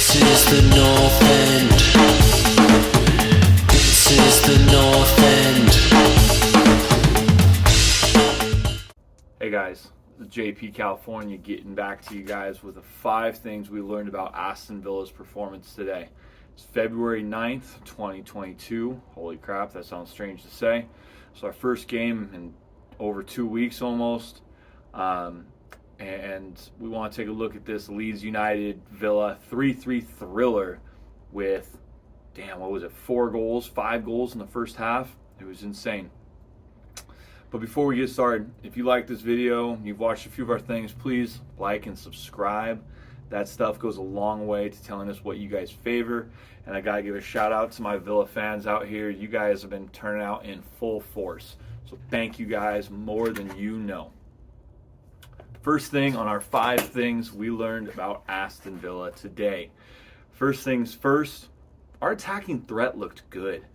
This is the North End. This is the North End. Hey guys, JP California getting back to you guys with the 5 things we learned about Aston Villa's performance today. It's February 9th, 2022. Holy crap, that sounds strange to say. It's our first game in over 2 weeks almost. And we want to take a look at this Leeds United Villa 3-3 thriller with, 5 goals in the first half. It was insane. But before we get started, if you like this video, you've watched a few of our things, please like and subscribe. That stuff goes a long way to telling us what you guys favor. And I gotta give a shout out to my Villa fans out here. You guys have been turning out in full force. So thank you guys more than you know. First thing on our 5 things we learned about Aston Villa today. First things first, our attacking threat looked good.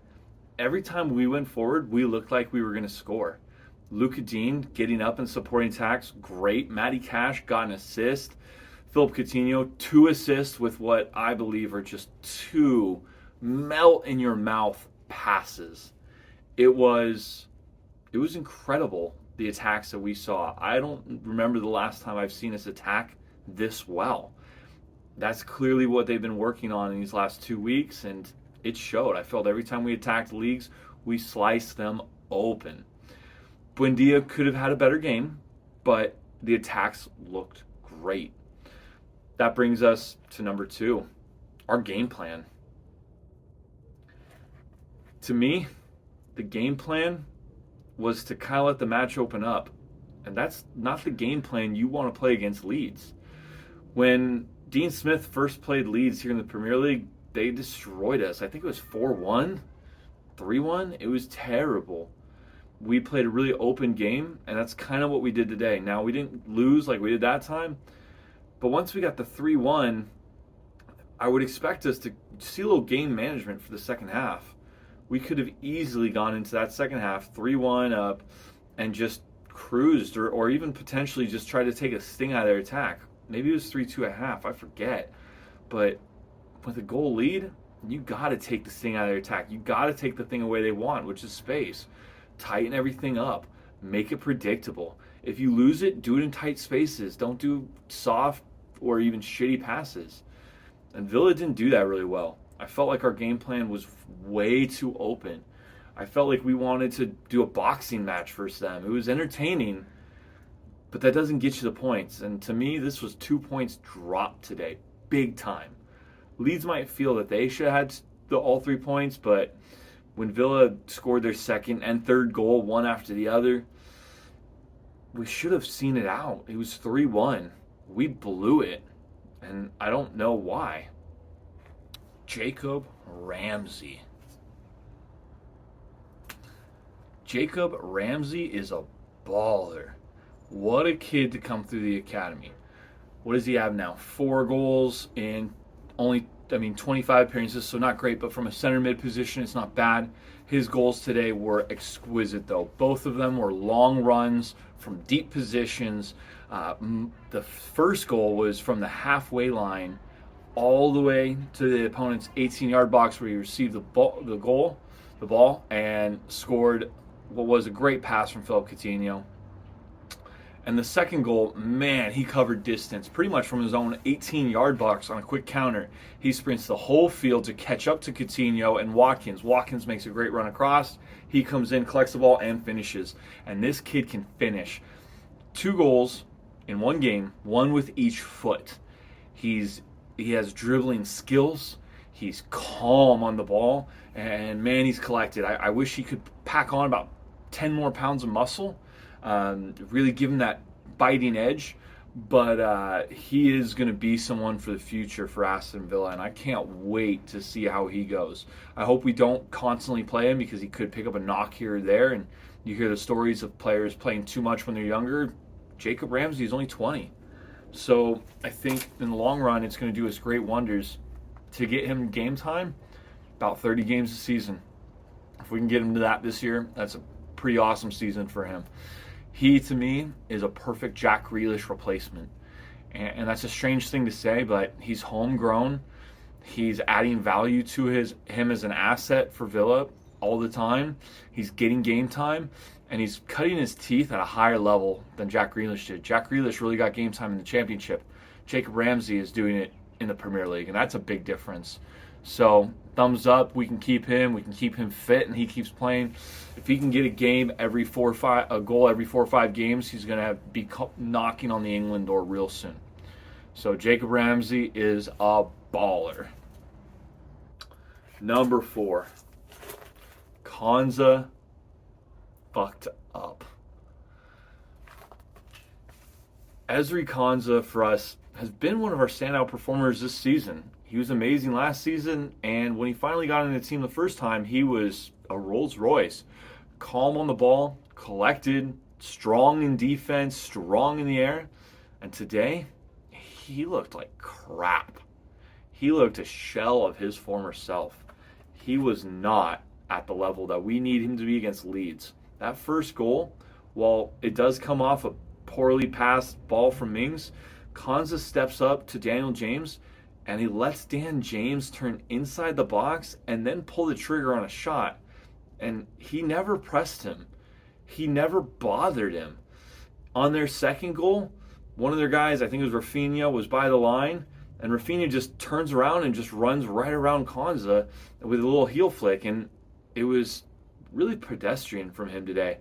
Every time we went forward, we looked like we were going to score. Luka Dean getting up and supporting attacks, great. Matty Cash got an assist. Philip Coutinho, 2 assists with what I believe are just 2 melt-in-your-mouth passes. It was incredible, the attacks that we saw. I don't remember the last time I've seen us attack this well. That's clearly what they've been working on in these last 2 weeks, and it showed. I felt every time we attacked leagues, we sliced them open. Buendia could have had a better game, but the attacks looked great. That brings us to number 2, our game plan. To me, the game plan was to kind of let the match open up. And that's not the game plan you want to play against Leeds. When Dean Smith first played Leeds here in the Premier League, they destroyed us. I think it was 4-1, 3-1. It was terrible. We played a really open game, and that's kind of what we did today. Now, we didn't lose like we did that time, but once we got the 3-1, I would expect us to see a little game management for the second half. We could have easily gone into that second half 3-1 up and just cruised or even potentially just tried to take a sting out of their attack. Maybe it was 3-2 at half, I forget. But with a goal lead, you got to take the sting out of their attack. You got to take the thing away they want, which is space. Tighten everything up. Make it predictable. If you lose it, do it in tight spaces. Don't do soft or even shitty passes. And Villa didn't do that really well. I felt like our game plan was way too open. I felt like we wanted to do a boxing match versus them. It was entertaining, but that doesn't get you the points. And to me, this was 2 points dropped today, big time. Leeds might feel that they should have had all 3 points, but when Villa scored their second and third goal, one after the other, we should have seen it out. It was 3-1. We blew it, and I don't know why. Jacob Ramsey. Jacob Ramsey is a baller. What a kid to come through the academy. What does he have now? 4 goals in 25 appearances, so not great, but from a center mid position, it's not bad. His goals today were exquisite, though. Both of them were long runs from deep positions. The first goal was from the halfway line all the way to the opponent's 18-yard box, where he received the ball, and scored what was a great pass from Philip Coutinho. And the second goal, man, he covered distance pretty much from his own 18-yard box on a quick counter. He sprints the whole field to catch up to Coutinho and Watkins. Watkins makes a great run across. He comes in, collects the ball, and finishes. And this kid can finish. 2 goals in one game, 1 with each foot. He has dribbling skills. He's calm on the ball. And, man, he's collected. I wish he could pack on about 10 more pounds of muscle. Really give him that biting edge. But he is going to be someone for the future for Aston Villa. And I can't wait to see how he goes. I hope we don't constantly play him, because he could pick up a knock here or there. And you hear the stories of players playing too much when they're younger. Jacob Ramsey is only 20. So I think in the long run, it's going to do us great wonders to get him game time, about 30 games a season. If we can get him to that this year, that's a pretty awesome season for him. He, to me, is a perfect Jack Grealish replacement. And that's a strange thing to say, but he's homegrown. He's adding value to him as an asset for Villa all the time. He's getting game time, and he's cutting his teeth at a higher level than Jack Grealish did. Jack Grealish really got game time in the Championship. Jacob Ramsey is doing it in the Premier League, and that's a big difference. So, thumbs up. We can keep him. We can keep him fit, and he keeps playing. If he can get a goal every 4 or 5 games, he's going to be knocking on the England door real soon. So, Jacob Ramsey is a baller. Number 4, Konza fucked up. Ezri Konza for us has been one of our standout performers this season. He was amazing last season, and when he finally got in the team the first time, he was a Rolls Royce. Calm on the ball, collected, strong in defense, strong in the air. And today, he looked like crap. He looked a shell of his former self. He was not at the level that we need him to be against Leeds. That first goal, while it does come off a poorly passed ball from Mings, Konza steps up to Daniel James, and he lets Dan James turn inside the box and then pull the trigger on a shot. And he never pressed him. He never bothered him. On their second goal, one of their guys, I think it was Rafinha, was by the line, and Rafinha just turns around and just runs right around Konza with a little heel flick, and it was really pedestrian from him today.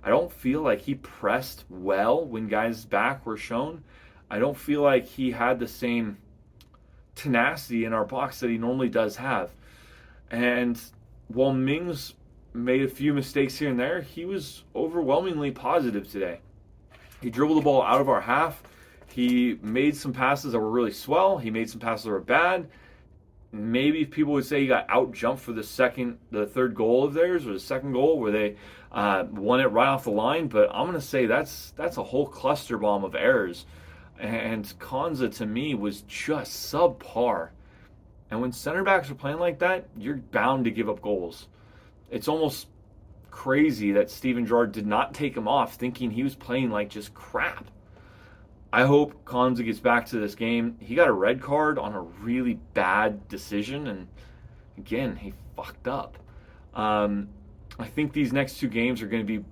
I don't feel like he pressed well when guys' back were shown. I don't feel like he had the same tenacity in our box that he normally does have. And while Mings made a few mistakes here and there, he was overwhelmingly positive today. He dribbled the ball out of our half. He made some passes that were really swell. He made some passes that were bad. Maybe people would say he got out-jumped for the third goal of theirs, or the second goal where they won it right off the line. But I'm going to say that's a whole cluster bomb of errors. And Konza, to me, was just subpar. And when center backs are playing like that, you're bound to give up goals. It's almost crazy that Steven Gerrard did not take him off, thinking he was playing like just crap. I hope Konza gets back to this game. He got a red card on a really bad decision, and again, he fucked up. I think these next 2 games are going to be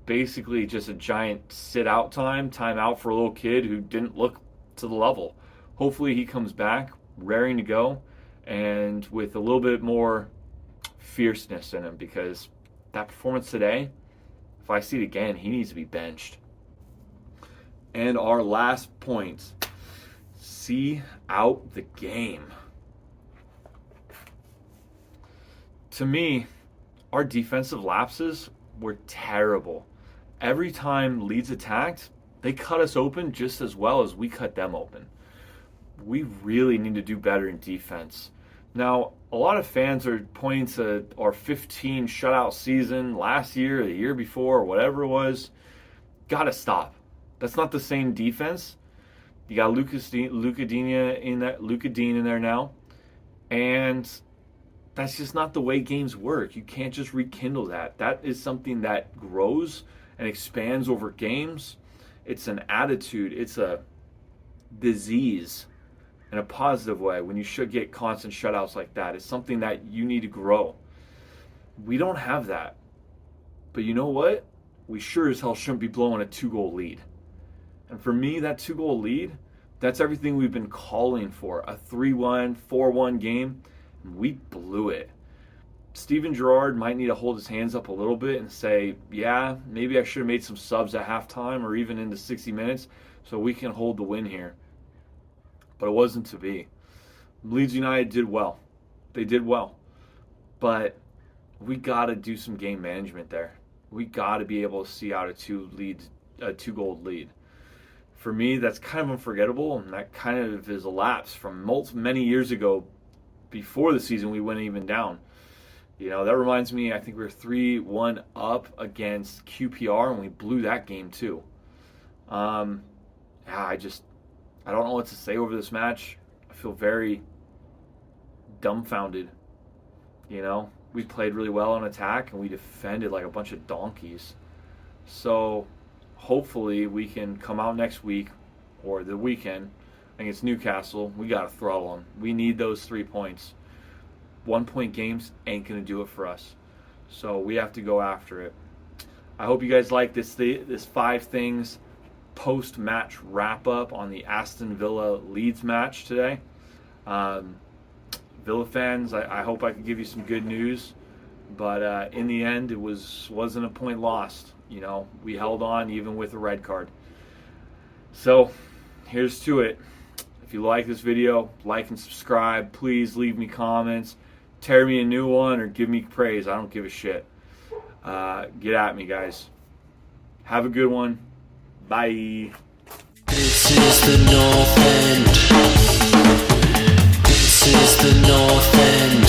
basically just a giant sit-out time out for a little kid who didn't look to the level. Hopefully he comes back, raring to go, and with a little bit more fierceness in him, because that performance today, if I see it again, he needs to be benched. And our last point, see out the game. To me, our defensive lapses were terrible. Every time Leeds attacked, they cut us open just as well as we cut them open. We really need to do better in defense. Now, a lot of fans are pointing to our 15 shutout season last year, or the year before, or whatever it was. Gotta stop. That's not the same defense. You got Luca Dean in there now, and that's just not the way games work. You can't just rekindle that. That is something that grows and expands over games. It's an attitude. It's a disease in a positive way when you should get constant shutouts like that. It's something that you need to grow. We don't have that. But you know what? We sure as hell shouldn't be blowing a 2-goal lead. And for me, that 2-goal lead, that's everything we've been calling for. A 3-1, 4-1 game, and we blew it. Steven Gerrard might need to hold his hands up a little bit and say, yeah, maybe I should have made some subs at halftime or even into 60 minutes so we can hold the win here. But it wasn't to be. Leeds United did well. They did well. But we got to do some game management there. We got to be able to see out a 2-goal lead. For me, that's kind of unforgettable, and that kind of is a lapse from many years ago before the season we went even down. You know, that reminds me, I think we were 3-1 up against QPR, and we blew that game too. I don't know what to say over this match. I feel very dumbfounded. You know, we played really well on attack, and we defended like a bunch of donkeys. So hopefully we can come out next week or the weekend against Newcastle. We got to throttle them. We need those 3 points. 1 point games ain't going to do it for us. So we have to go after it. I hope you guys like this 5 things post-match wrap-up on the Aston Villa Leeds match today. Villa fans, I hope I could give you some good news. But in the end, it wasn't a point lost. You know, we held on even with a red card. So here's to it. If you like this video, like and subscribe. Please leave me comments. Tear me a new one or give me praise. I don't give a shit. Get at me, guys. Have a good one. Bye. This is the North End. This is the North End.